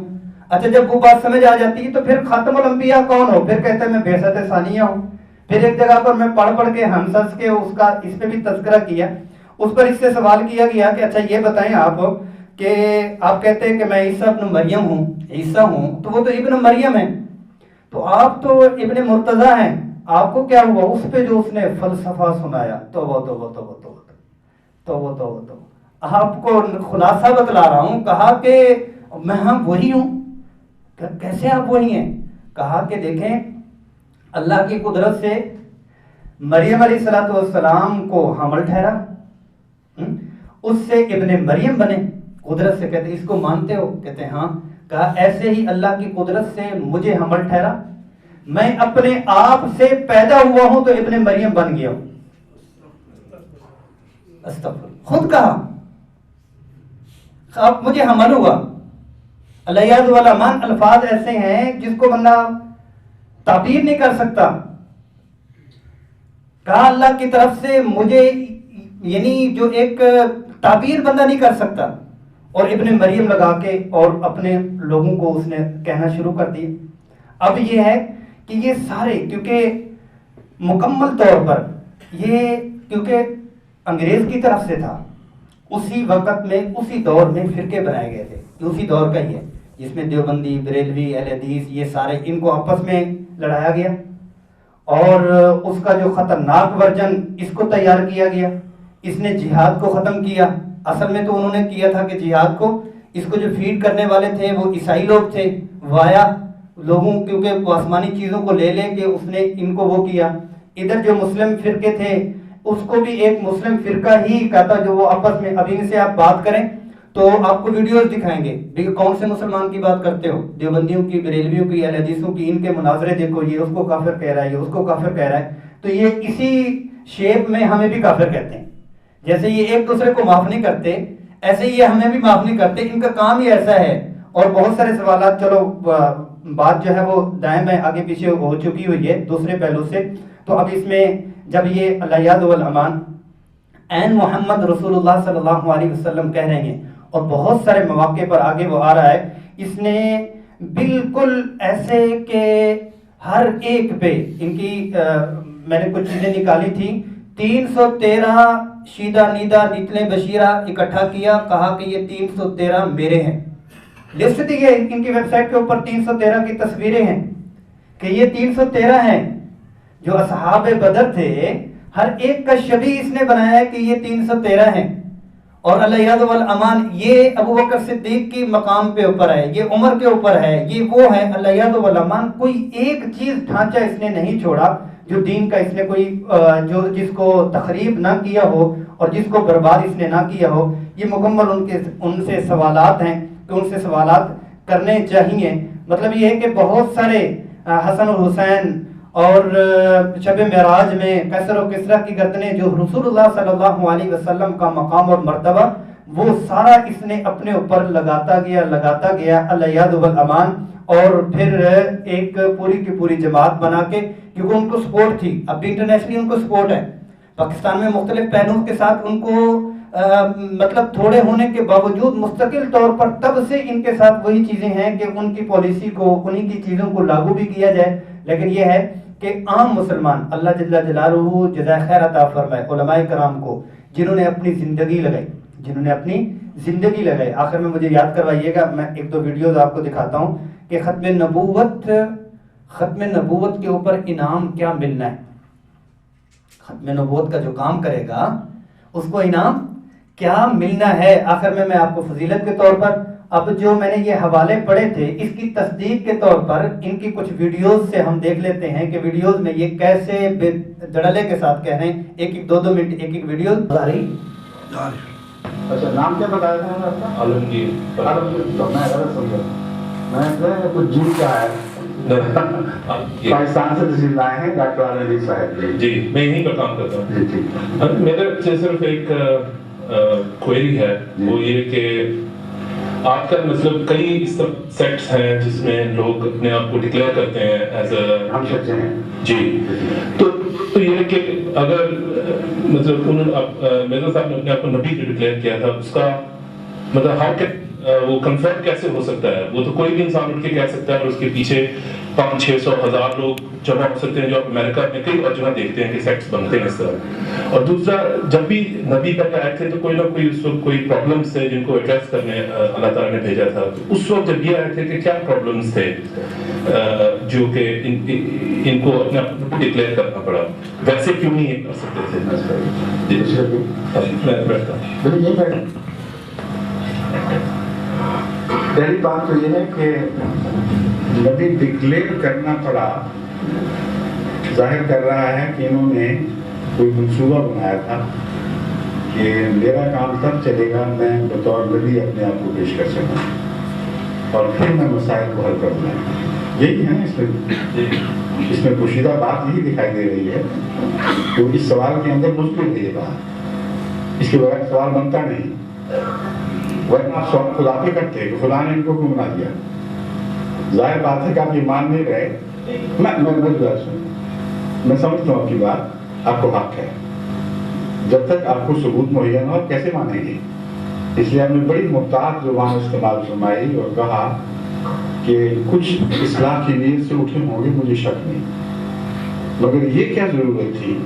Speaker 1: اچھا جب وہ بات سمجھ آ جاتی ہے تو پھر خاتم الانبیاء کون ہو؟ پھر کہتا ہے میں بعثت ثانیہ ہوں. پھر ایک جگہ پر میں پڑھ کے ہمسس کے اس کا اس پہ بھی تذکرہ کیا، اس پر اس سے سوال کیا گیا کہ اچھا یہ بتائیں آپ کہ آپ کہتے ہیں کہ میں عیسیٰ ابن مریم ہوں، عیسیٰ ہوں، تو وہ تو ابن مریم ہے، تو آپ تو ابن مرتضیٰ ہیں، آپ کو کیا ہوا؟ اس پہ جو اس نے فلسفہ سنایا، توبہ توبہ توبہ توبہ توبہ توبہ توبہ. آپ کو خلاصہ بتلا رہا ہوں. کہا کہ میں ہاں وہی ہوں. کیسے آپ وہی ہیں؟ کہا کہ دیکھیں اللہ کی قدرت سے مریم علیہ السلام کو حمل ٹھہرا، اس سے ابن مریم بنے قدرت سے. کہتے اس کو مانتے ہو؟ کہتے ہاں. کہا ایسے ہی اللہ کی قدرت سے مجھے حمل ٹھہرا، میں اپنے آپ سے پیدا ہوا ہوں تو ابن مریم بن گیا ہوں. استغفر، خود کہا اب مجھے حمل ہوا. الیاد والامان الفاظ ایسے ہیں جس کو بندہ تعبیر نہیں کر سکتا. کہا اللہ کی طرف سے مجھے، یعنی جو ایک تعبیر بندہ نہیں کر سکتا، اور ابن مریم لگا کے اور اپنے لوگوں کو اس نے کہنا شروع کر دیا. اب یہ ہے کہ یہ سارے کیونکہ مکمل طور پر یہ کیونکہ انگریز کی طرف سے تھا، اسی وقت میں اسی دور میں فرقے بنائے گئے تھے، اسی دور کا ہی ہے جس میں دیوبندی، بریلوی، اہل حدیث، یہ سارے ان کو آپس میں لڑایا گیا، اور اس کا جو خطرناک ورژن اس کو تیار کیا گیا. اس نے جہاد کو ختم کیا. اصل میں تو انہوں نے کیا تھا کہ جہاد کو، اس کو جو فیڈ کرنے والے تھے وہ عیسائی لوگ تھے، وایا لوگوں، کیونکہ وہ آسمانی چیزوں کو لے لے کے اس نے ان کو وہ کیا. ادھر جو مسلم فرقے تھے اس کو بھی ایک مسلم فرقہ ہی کہتا جو وہ آپس میں. ابھی ان سے آپ بات کریں تو آپ کو ویڈیوز دکھائیں گے کہ کون سے مسلمان کی بات کرتے ہو، دیوبندیوں کی، بریلویوں کی، اہل حدیثوں کی. ان کے مناظرے دیکھو، یہ اس کو کافر کہہ رہا ہے، یہ اس کو کافر کہہ رہا ہے. تو یہ اسی شیپ میں ہمیں بھی کافر کہتے ہیں. جیسے یہ ایک دوسرے کو معاف نہیں کرتے، ایسے یہ ہمیں بھی معاف نہیں کرتے. ان کا کام ہی ایسا ہے. اور بہت سارے سوالات، چلو بات جو ہے وہ دائیں بائیں آگے پیچھے ہو چکی ہوئی ہے دوسرے پہلو سے. تو اب اس میں جب یہ الیاد والامان عین محمد رسول اللہ صلی اللہ علیہ وسلم کہہ رہے ہیں، اور بہت سارے مواقع پر آگے وہ آ رہا ہے، اس نے بالکل ایسے کہ ہر ایک پہ ان کی میں نے کچھ چیزیں نکالی تھی، 313 شیدہ نیدہ نتلے بشیرہ اکٹھا کیا. کہا کہ یہ 313 میرے ہیں. لسٹ دی ہے ان کی ویب سائٹ کے اوپر، 313 کی تصویریں ہیں کہ یہ 313 ہیں. جو اصحاب بدر تھے ہر ایک کا شبیہ اس نے بنایا ہے کہ یہ 313 ہیں. اور الیاد والامان یہ ابو بکر صدیق کی مقام پہ اوپر ہے، یہ عمر کے اوپر ہے، یہ وہ ہے. الیاد والامان کوئی ایک چیز ڈھانچہ اس نے نہیں چھوڑا جو دین کا اس نے کوئی جو جس کو تخریب نہ کیا ہو اور جس کو برباد اس نے نہ کیا ہو. یہ مکمل ان سے سوالات ہیں کہ ان سے سوالات کرنے چاہیے. مطلب یہ ہے کہ بہت سارے حسن اور حسین اور شب معراج میں کیسر و کسرا کی گردنیں جو رسول اللہ صلی اللہ علیہ وسلم کا مقام اور مرتبہ وہ سارا اس نے اپنے اوپر لگاتا گیا الیاد والامان، اور پھر ایک پوری کی پوری جماعت بنا کے، کیونکہ ان کو سپورٹ تھی، اب بھی انٹرنیشنلی ان کو سپورٹ ہے پاکستان میں مختلف پہلوؤں کے ساتھ، ان کو مطلب تھوڑے ہونے کے باوجود مستقل طور پر تب سے ان کے ساتھ وہی چیزیں ہیں کہ ان کی پالیسی کو، انہی کی چیزوں کو لاگو بھی کیا جائے، لیکن یہ ہے کہ عام مسلمان اللہ جل جلالہ جزائے خیر عطا فرمائے علماء کرام کو، جنہوں نے اپنی زندگی لگائی، آخر میں مجھے یاد کروائیے گا، میں ایک دو ویڈیوز آپ کو دکھاتا ہوں کہ ختم نبوت کے اوپر انعام کیا ملنا ہے، ختم نبوت کا جو کام کرے گا اس کو انعام کیا ملنا ہے۔ آخر میں آپ کو فضیلت کے طور پر اب جو میں نے یہ حوالے پڑھے تھے اس کی تصدیق کے طور پر ان کی کچھ ویڈیوز سے ہم دیکھ لیتے ہیں کہ ویڈیوز میں یہ کیسے بے دڑلے کے ساتھ کہہ رہے ہیں، ایک دو منٹ ایک ویڈیو آ رہی۔
Speaker 3: اچھا نام کیا بتایا تھا آپ کا؟
Speaker 2: عالمگیر۔
Speaker 3: میں غلط سمجھا، میں کچھ جیت کا ہے پاکستان سے تشریف لائے ہیں ڈاکٹر عالمگیر صاحب۔
Speaker 2: جی میں یہیں پر کام کرتا ہوں۔
Speaker 3: جی ٹھیک۔
Speaker 2: میرا صرف ایک کوئری ہے، وہ یہ کہ آج کل مطلب کئی اس طرح سیکٹس ہیں جس میں لوگ اپنے آپ کو ڈکلیئر کرتے ہیں ایز اے،
Speaker 3: ہم سچے ہیں
Speaker 2: جی، تو یہ کہ اگر مطلب مرزا صاحب نے اپنے آپ کو نبی جو ڈکلیئر کیا تھا، اس کا مطلب ہاؤ کین وہ کنفرم کیسے ہو سکتا ہے؟ وہ تو کوئی بھی انسان اٹھ کے کہہ سکتا ہے اور اس کے پیچھے 500-600,000 لوگ جمع ہو سکتے ہیں، جو امریکہ میں کئی اور جگہ دیکھتے ہیں کہ سیکٹس بنتے ہیں اس طرح۔ اور دوسرا، جب بھی نبی پہلے آئے تھے تو کوئی نہ کوئی اس وقت کوئی پرابلمس تھے جن کو ایڈریس کرنے اللہ تعالیٰ نے بھیجا تھا، تو اس وقت جب یہ آئے تھے کہ کیا پرابلمس تھے جو کہ ان کو اپنے آپ کو ڈکلیئر کرنا پڑا، ویسے کیوں نہیں یہ کر سکتے تھے؟ جی میں بیٹھتا ہوں۔
Speaker 3: پہلی بات تو یہ ہے کہ نبی ڈکلیئر کرنا پڑا، ظاہر کر رہا ہے کہ انہوں نے کوئی منصوبہ بنایا تھا کہ میرا کام تب چلے گا میں بطور نبی اپنے آپ کو پیش کر سکوں اور پھر میں مسائل کو حل کروں گا۔ یہی ہے اس میں پوشیدہ بات یہی دکھائی دے رہی ہے کہ اس سوال کے اندر مشکل ہے یہ بات، اس کے بغیر سوال بنتا نہیں، ورنہ آپ سوال خدا پہ کرتے ہیں کہ خدا نے ان کو کیوں بنا دیا۔ ظاہر بات ہے کہ آپ یہ مان نہیں رہے، میں سمجھتا ہوں آپ کی بات، آپ کو حق ہے، جب تک آپ کو ثبوت مہیا نہ ہو کیسے مانیں گے؟ اس لیے ہم نے بڑی محتاط زبان استعمال فرمائی اور کہا کہ کچھ اصلاح کی نیت سے اٹھے ہوں گے، مجھے شک نہیں، مگر یہ کیا ضرورت تھی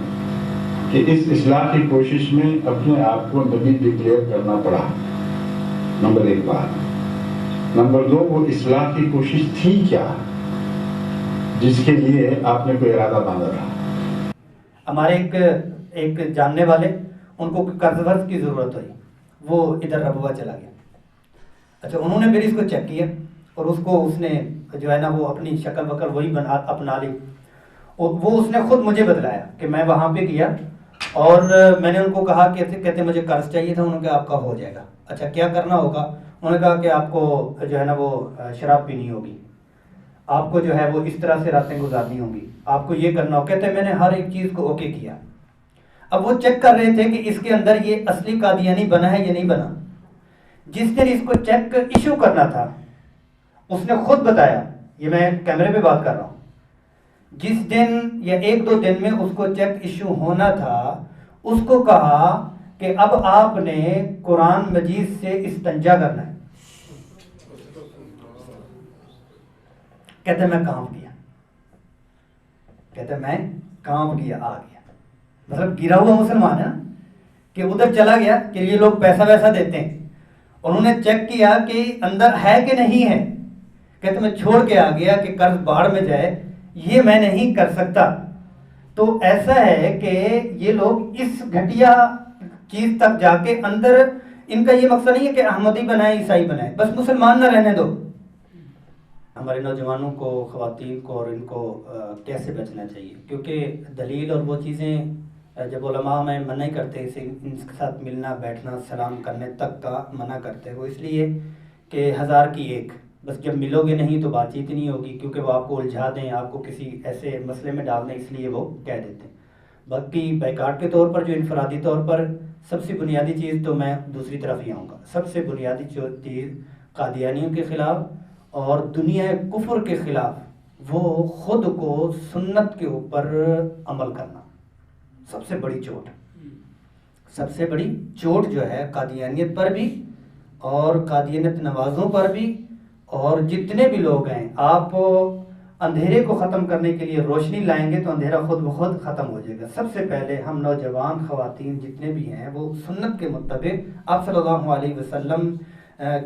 Speaker 3: کہ اس اصلاح کی کوشش میں اپنے آپ کو نبی ڈکلیئر کرنا پڑا؟ نمبر ایک بات۔ نمبر دو، وہ اصلاح کی کوشش تھی کیا جس کے لیے آپ نے کوئی ارادہ باندھا تھا؟
Speaker 1: ہمارے ایک جاننے والے، ان کو قرض ورز کی ضرورت ہوئی، وہ ادھر ربوہ چلا گیا۔ اچھا انہوں نے پھر اس کو چیک کیا اور اس نے جو ہے نا وہ اپنی شکل وکل وہی اپنا لی، اور وہ اس نے خود مجھے بتلایا کہ میں وہاں پہ گیا اور میں نے ان کو کہا کہ کہتے مجھے قرض چاہیے تھا، انہوں نے کہا آپ کا ہو جائے گا۔ اچھا کیا کرنا ہوگا؟ انہوں نے کہا کہ آپ کو جو ہے نا وہ شراب پینی ہوگی، آپ کو جو ہے وہ اس طرح سے راتیں گزارنی ہوں گی، آپ کو یہ کرنا ہو۔ کہتے میں نے ہر ایک چیز کو اوکے کیا۔ اب وہ چیک کر رہے تھے کہ اس کے اندر یہ اصلی قادیانی بنا ہے یا نہیں بنا۔ جس دن اس کو چیک ایشو کرنا تھا اس نے خود بتایا، یہ میں کیمرے پہ بات کر رہا ہوں، جس دن یا ایک دو دن میں اس کو چیک ایشو ہونا تھا، اس کو کہا کہ اب آپ نے قرآن مجید سے استنجا کرنا ہے۔ کہتے میں کانپ گیا، آ گیا، مطلب گرا ہوا مسلمان ہے نا، کہ ادھر چلا گیا کہ یہ لوگ پیسہ ویسا دیتے ہیں، انہوں نے چیک کیا کہ اندر ہے کہ نہیں ہے۔ کہتے میں چھوڑ کے آ گیا کہ قرض باڑ میں جائے، یہ میں نہیں کر سکتا۔ تو ایسا ہے کہ یہ لوگ اس گھٹیا چیز تک جا کے اندر، ان کا یہ مقصد نہیں ہے کہ احمدی بنائے عیسائی بنائے، بس مسلمان نہ رہنے دو۔ ہمارے نوجوانوں کو، خواتین کو اور ان کو کیسے بچنا چاہیے؟ کیونکہ دلیل اور وہ چیزیں جب علماء میں منع کرتے ہیں، ان کے ساتھ ملنا بیٹھنا سلام کرنے تک کا منع کرتے ہیں، وہ اس لیے کہ 1000 کی ایک
Speaker 4: بس جب ملو گے نہیں تو بات چیت نہیں ہوگی، کیونکہ وہ آپ کو الجھا دیں، آپ کو کسی ایسے مسئلے میں ڈال دیں، اس لیے وہ کہہ دیتے ہیں۔ باقی بیکاٹ کے طور پر جو انفرادی طور پر سب سے بنیادی چیز تو میں دوسری طرف ہی آؤں گا، سب سے بنیادی جو چیز قادیانیوں کے خلاف اور دنیا کفر کے خلاف وہ خود کو سنت کے اوپر عمل کرنا، سب سے بڑی چوٹ، سب سے بڑی چوٹ جو ہے قادیانیت پر بھی اور قادیانیت نوازوں پر بھی، اور جتنے بھی لوگ ہیں، آپ اندھیرے کو ختم کرنے کے لیے روشنی لائیں گے تو اندھیرا خود بخود ختم ہو جائے گا۔ سب سے پہلے ہم نوجوان خواتین جتنے بھی ہیں وہ سنت کے مطابق آپ صلی اللہ علیہ وسلم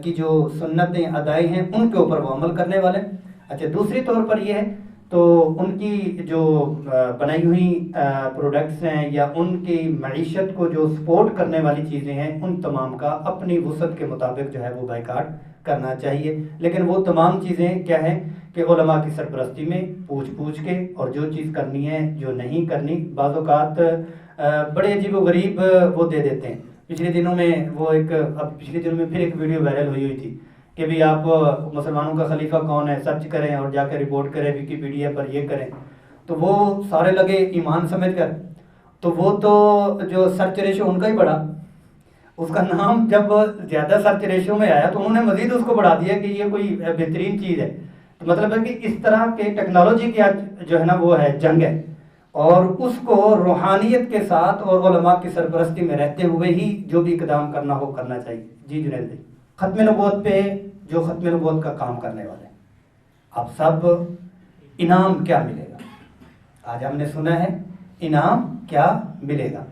Speaker 4: کی جو سنتیں ادائی ہیں ان کے اوپر وہ عمل کرنے والے ہیں۔ اچھا، دوسری طور پر یہ ہے تو ان کی جو بنائی ہوئی پروڈکٹس ہیں یا ان کی معیشت کو جو سپورٹ کرنے والی چیزیں ہیں ان تمام کا اپنی وسعت کے مطابق جو ہے وہ بائیکاٹ کرنا چاہیے، لیکن وہ تمام چیزیں کیا ہیں کہ علماء کی سرپرستی میں پوچھ کے، اور جو چیز کرنی ہے جو نہیں کرنی، بعض اوقات بڑے عجیب و غریب وہ دے دیتے ہیں۔ پچھلے دنوں میں پچھلے دنوں میں پھر ایک ویڈیو وائرل ہوئی تھی کہ بھی آپ مسلمانوں کا خلیفہ کون ہے سرچ کریں اور جا کے رپورٹ کریں ویکیپیڈیا پر، یہ کریں، تو وہ سارے لگے ایمان سمجھ کر، تو وہ تو جو سرچ ریشو ان کا ہی بڑھا، اس کا نام جب زیادہ سرچ ریشو میں آیا تو انہوں نے مزید اس کو بڑھا دیا کہ یہ کوئی بہترین چیز ہے۔ تو مطلب ہے کہ اس طرح کے ٹیکنالوجی کی آج جو ہے نا وہ ہے جنگ ہے، اور اس کو روحانیت کے ساتھ اور علماء کی سرپرستی میں رہتے ہوئے ہی جو بھی اقدام کرنا ہو کرنا چاہیے۔ جی جنید بھائی، ختم نبوت پہ جو ختم نبوت کا کام کرنے والے ہیں، آپ سب انعام کیا ملے گا؟ آج ہم نے سنا ہے انعام کیا ملے گا۔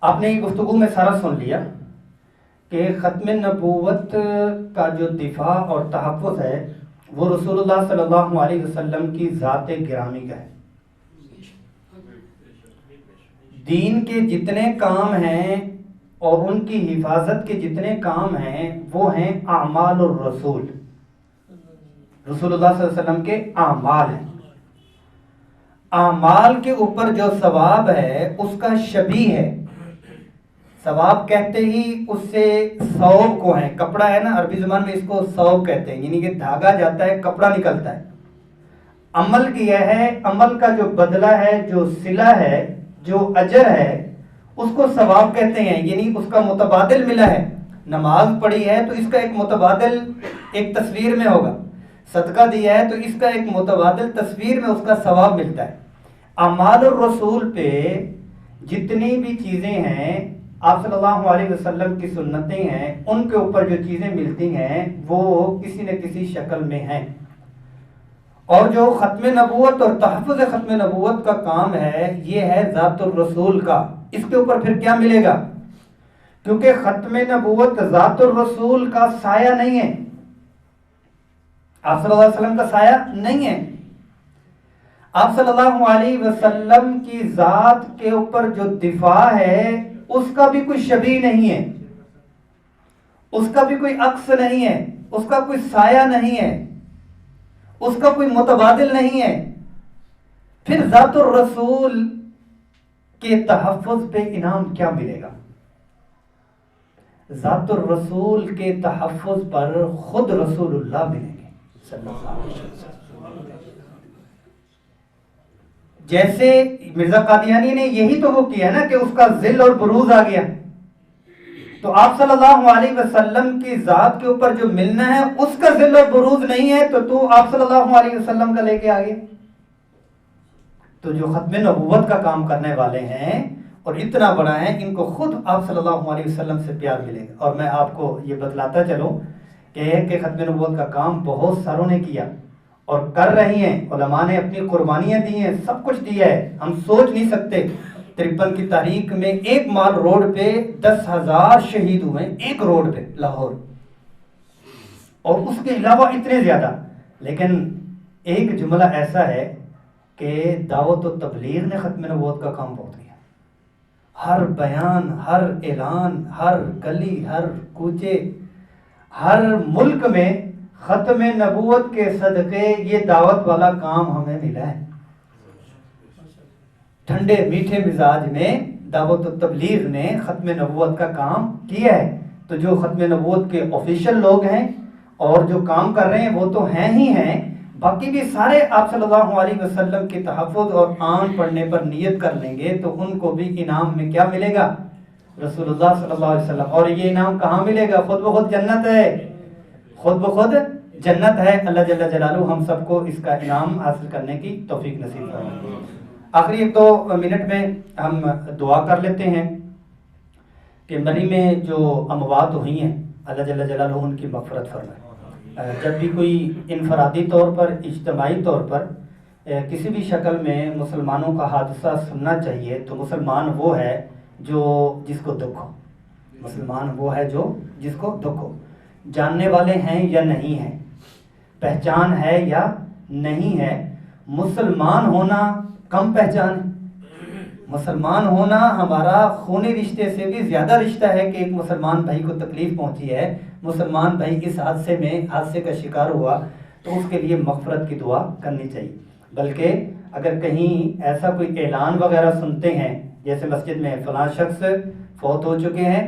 Speaker 4: آپ نے یہ گفتگو میں سارا سن لیا کہ ختم نبوت کا جو دفاع اور تحفظ ہے وہ رسول اللہ صلی اللہ علیہ وسلم کی ذات گرامی کا ہے۔ دین کے جتنے کام ہیں اور ان کی حفاظت کے جتنے کام ہیں وہ ہیں اعمال الرسول، رسول اللہ صلی اللہ علیہ وسلم کے اعمال ہیں۔ اعمال کے اوپر جو ثواب ہے اس کا شبیہ ہے، ثواب کہتے ہی اس سے ثوب کو ہے، کپڑا ہے نا، عربی زبان میں اس کو ثوب کہتے ہیں، یعنی کہ دھاگا جاتا ہے کپڑا نکلتا ہے۔ عمل کیا ہے، عمل کا جو بدلہ ہے، جو صلہ ہے، جو اجر ہے، اس کو ثواب کہتے ہیں، یعنی اس کا متبادل ملا ہے۔ نماز پڑھی ہے تو اس کا ایک متبادل ایک تصویر میں ہوگا، صدقہ دیا ہے تو اس کا ایک متبادل تصویر میں اس کا ثواب ملتا ہے۔ اعمال الرسول پہ جتنی بھی چیزیں ہیں، آپ صلی اللہ علیہ وسلم کی سنتیں ہیں، ان کے اوپر جو چیزیں ملتی ہیں وہ کسی نہ کسی شکل میں ہیں۔ اور جو ختم نبوت اور تحفظ ختم نبوت کا کام ہے یہ ہے ذات الرسول کا، اس کے اوپر پھر کیا ملے گا؟ کیونکہ ختم نبوت ذات الرسول کا سایہ نہیں ہے، آپ صلی اللہ علیہ وسلم کا سایہ نہیں ہے۔ آپ صلی اللہ علیہ وسلم کی ذات کے اوپر جو دفاع ہے اس کا بھی کوئی شبیہ نہیں ہے، اس کا بھی کوئی عکس نہیں ہے، اس کا کوئی سایہ نہیں ہے، اس کا کوئی متبادل نہیں ہے۔ پھر ذات الرسول کے تحفظ پہ انعام کیا ملے گا؟ ذات الرسول کے تحفظ پر خود رسول اللہ ملیں گے صلی اللہ علیہ وسلم۔ جیسے مرزا قادیانی نے یہی تو وہ کیا نا کہ اس کا ذل اور بروز آ گیا، تو آپ صلی اللہ علیہ وسلم کی ذات کے اوپر جو ملنا ہے اس کا ذل اور بروز نہیں ہے تو آپ صلی اللہ علیہ وسلم کا لے کے آگے۔ تو جو ختم نبوت کا کام کرنے والے ہیں اور اتنا بڑا ہے، ان کو خود آپ صلی اللہ علیہ وسلم سے پیار ملے گا۔ اور میں آپ کو یہ بتلاتا چلوں کہ ختم نبوت کا کام بہت ساروں نے کیا اور کر رہی ہیں، علماء نے اپنی قربانیاں دی ہیں، سب کچھ دیا ہے، ہم سوچ نہیں سکتے۔ 53 کی تاریخ میں ایک مال روڈ پہ 10,000 شہید ہوئے، ایک روڈ پہ لاہور، اور اس کے علاوہ اتنے زیادہ۔ لیکن ایک جملہ ایسا ہے کہ دعوت و تبلیغ نے ختم نبوت کا کام بہت کیا۔ ہر بیان، ہر اعلان، ہر گلی، ہر کوچے، ہر ملک میں ختم نبوت کے صدقے یہ دعوت والا کام ہمیں ملا ہے۔ ٹھنڈے میٹھے مزاج میں دعوت و تبلیغ نے ختم نبوت کا کام کیا ہے۔ تو جو ختم نبوت کے آفیشل لوگ ہیں اور جو کام کر رہے ہیں وہ تو ہیں ہی ہیں، باقی بھی سارے آپ صلی اللہ علیہ وسلم کے تحفظ اور آن پڑھنے پر نیت کر لیں گے تو ان کو بھی انعام میں کیا ملے گا؟ رسول اللہ صلی اللہ علیہ وسلم. اور یہ انعام کہاں ملے گا؟ خود بخود جنت ہے، خود بخود جنت ہے. اللہ جل جلالہ ہم سب کو اس کا انعام حاصل کرنے کی توفیق نصیب فرمائے. آخری 1-2 منٹ میں ہم دعا کر لیتے ہیں کہ مری میں جو اموات ہوئی ہیں اللہ جل جلالہ ان کی مغفرت فرمائے. جب بھی کوئی انفرادی طور پر، اجتماعی طور پر کسی بھی شکل میں مسلمانوں کا حادثہ سننا چاہیے تو مسلمان وہ ہے جو جس کو دکھ ہو. مسلمان وہ ہے جو جس کو دکھ ہو. جاننے والے ہیں یا نہیں ہیں، پہچان ہے یا نہیں ہے. مسلمان ہونا کم پہچان ہے. مسلمان ہونا ہمارا خونی رشتے سے بھی زیادہ رشتہ ہے کہ ایک مسلمان بھائی کو تکلیف پہنچی ہے، مسلمان بھائی اس حادثے کا شکار ہوا تو اس کے لیے مغفرت کی دعا کرنی چاہیے. بلکہ اگر کہیں ایسا کوئی اعلان وغیرہ سنتے ہیں جیسے مسجد میں فلاں شخص فوت ہو چکے ہیں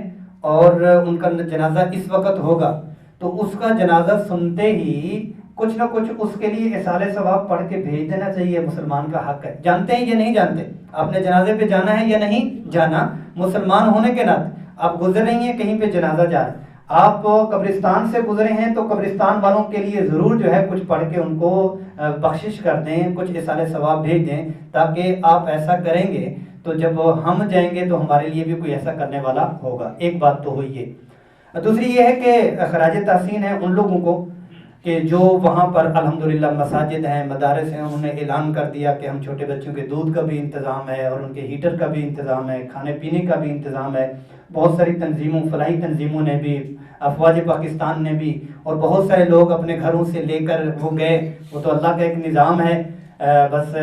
Speaker 4: اور ان کا جنازہ اس وقت ہوگا، تو اس کا جنازہ سنتے ہی کچھ نہ کچھ اس کے لیے اصالِ ثواب پڑھ کے بھیج دینا چاہیے. مسلمان کا حق ہے. جانتے ہیں یا نہیں جانتے؟ آپ نے جنازے پہ جانا ہے یا نہیں جانا؟ مسلمان ہونے کے ناطے آپ گزر رہی ہیں کہیں پہ جنازہ جا رہے ہیں، آپ قبرستان سے گزرے ہیں تو قبرستان والوں کے لیے ضرور جو ہے کچھ پڑھ کے ان کو بخشش کر دیں، کچھ اصالِ ثواب بھیج دیں، تاکہ آپ ایسا کریں گے تو جب ہم جائیں گے تو ہمارے لیے بھی کوئی ایسا کرنے والا ہوگا. ایک بات تو ہوئی ہے. دوسری یہ ہے کہ خراج تحسین ہے ان لوگوں کو کہ جو وہاں پر الحمدللہ مساجد ہیں، مدارس ہیں، انہوں نے اعلان کر دیا کہ ہم چھوٹے بچوں کے دودھ کا بھی انتظام ہے اور ان کے ہیٹر کا بھی انتظام ہے، کھانے پینے کا بھی انتظام ہے. بہت ساری تنظیموں، فلاحی تنظیموں نے بھی، افواج پاکستان نے بھی، اور بہت سارے لوگ اپنے گھروں سے لے کر وہ گئے. وہ تو اللہ کا ایک نظام ہے، بس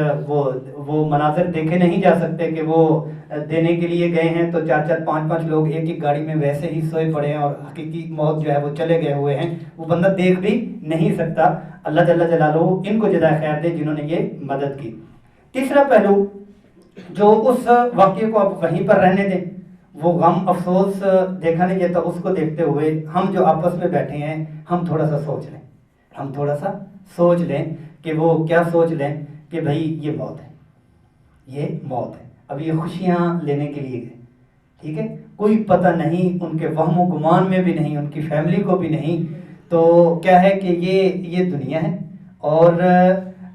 Speaker 4: وہ مناظر دیکھے نہیں جا سکتے کہ وہ دینے کے لیے گئے ہیں تو 4-4 5-5 لوگ ایک ایک گاڑی میں ویسے ہی سوئے پڑے ہیں اور حقیقی موت جو ہے وہ چلے گئے ہوئے ہیں. وہ بندہ دیکھ بھی نہیں سکتا. اللہ جل جلالہ ان کو جزائے خیر دے جنہوں نے یہ مدد کی. تیسرا پہلو جو اس واقعے کو آپ وہیں پر رہنے دیں، وہ غم افسوس دیکھا نہیں جاتا، اس کو دیکھتے ہوئے ہم جو آپس میں بیٹھے ہیں ہم تھوڑا سا سوچ لیں کہ وہ کیا سوچ لیں کہ بھائی یہ موت ہے. اب یہ خوشیاں لینے کے لیے گئے، ٹھیک ہے، کوئی پتہ نہیں، ان کے وہم و گمان میں بھی نہیں، ان کی فیملی کو بھی نہیں. تو کیا ہے کہ یہ دنیا ہے. اور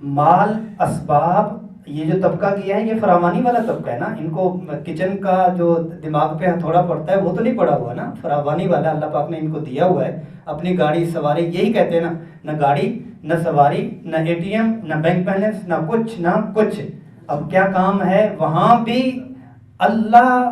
Speaker 4: مال اسباب یہ جو طبقہ کیا ہے یہ فراوانی والا طبقہ ہے نا. ان کو کچن کا جو دماغ پہ تھوڑا پڑتا ہے وہ تو نہیں پڑا ہوا نا، فراوانی والا اللہ پاک نے ان کو دیا ہوا ہے. اپنی گاڑی سواری، یہی کہتے ہیں نا، نہ گاڑی نہ سواری نہ ATM نہ بینک بیلنس نہ کچھ. اب کیا کام ہے؟ وہاں بھی اللہ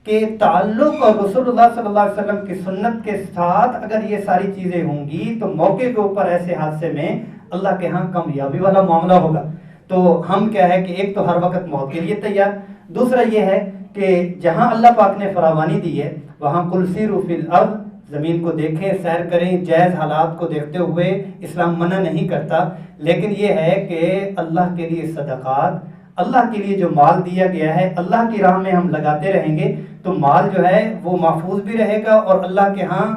Speaker 4: کے تعلق اور رسول اللہ صلی اللہ علیہ وسلم کی سنت کے ساتھ اگر یہ ساری چیزیں ہوں گی تو موقع کے اوپر ایسے حادثے میں اللہ کے ہاں کامیابی والا معاملہ ہوگا. تو ہم کیا ہے کہ ایک تو ہر وقت موت کے لیے تیار، دوسرا یہ ہے کہ جہاں اللہ پاک نے فراوانی دی ہے وہاں قل سیروا فی الارض، زمین کو دیکھیں، سیر کریں، جائز حالات کو دیکھتے ہوئے. اسلام منع نہیں کرتا، لیکن یہ ہے کہ اللہ کے لیے صدقات، اللہ کے لیے جو مال دیا گیا ہے اللہ کی راہ میں ہم لگاتے رہیں گے تو مال جو ہے وہ محفوظ بھی رہے گا اور اللہ کے ہاں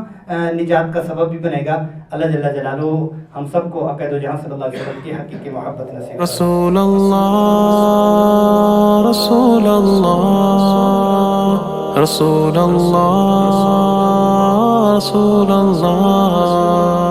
Speaker 4: نجات کا سبب بھی بنے گا. اللہ جل جلالہ ہم سب کو عقائد و جہاں صلی اللہ علیہ وسلم کی حقیقی محبت نصیب فرمائے.
Speaker 5: رسول اللہ رسول اللہ رسول اللہ رسول اللہ